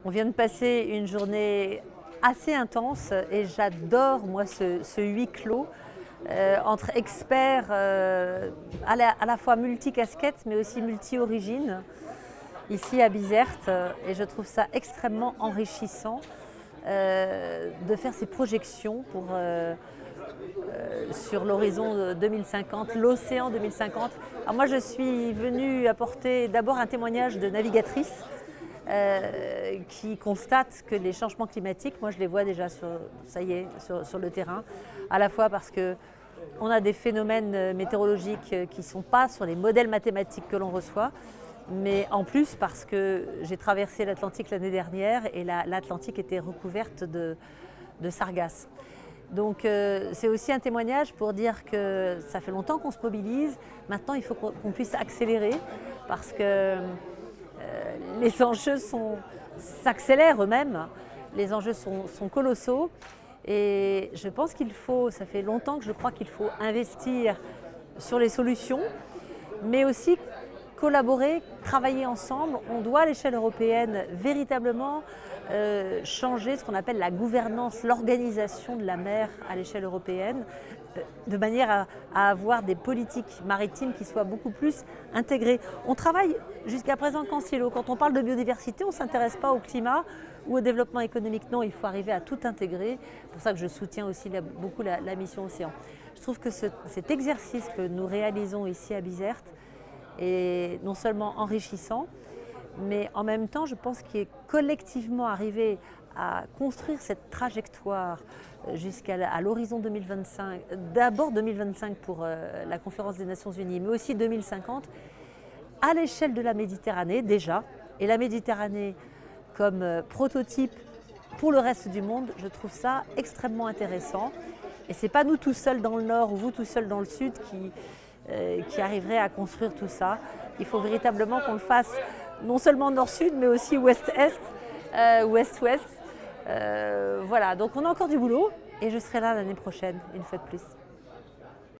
On vient de passer une journée assez intense et j'adore moi ce huis clos entre experts à la fois multicasquettes mais aussi multi-origines ici à Bizerte et je trouve ça extrêmement enrichissant de faire ces projections sur l'horizon 2050, l'océan 2050. Alors moi je suis venue apporter d'abord un témoignage de navigatrice qui constate que les changements climatiques, moi je les vois déjà sur le terrain, à la fois parce qu'on a des phénomènes météorologiques qui ne sont pas sur les modèles mathématiques que l'on reçoit, mais en plus parce que j'ai traversé l'Atlantique l'année dernière et l'Atlantique était recouverte de sargasses. Donc c'est aussi un témoignage pour dire que ça fait longtemps qu'on se mobilise, maintenant il faut qu'on puisse accélérer parce que les enjeux s'accélèrent eux-mêmes, les enjeux sont colossaux et je pense qu'il faut, ça fait longtemps que je crois qu'il faut investir sur les solutions, mais aussi collaborer, travailler ensemble. On doit à l'échelle européenne véritablement changer ce qu'on appelle la gouvernance, l'organisation de la mer à l'échelle européenne, de manière à avoir des politiques maritimes qui soient beaucoup plus intégrées. On travaille jusqu'à présent qu'en silo. Quand on parle de biodiversité, on ne s'intéresse pas au climat ou au développement économique. Non, il faut arriver à tout intégrer. C'est pour ça que je soutiens aussi beaucoup la mission Océan. Je trouve que cet exercice que nous réalisons ici à Bizerte est non seulement enrichissant, mais en même temps, je pense qu'il est collectivement arrivé à construire cette trajectoire jusqu'à l'horizon 2025, d'abord 2025 pour la conférence des Nations Unies, mais aussi 2050, à l'échelle de la Méditerranée déjà, et la Méditerranée comme prototype pour le reste du monde, je trouve ça extrêmement intéressant. Et ce n'est pas nous tout seuls dans le nord ou vous tout seuls dans le sud qui arriverait à construire tout ça. Il faut véritablement qu'on le fasse non seulement nord-sud, mais aussi ouest-est, ouest-ouest. Voilà, donc on a encore du boulot et je serai là l'année prochaine, une fois de plus.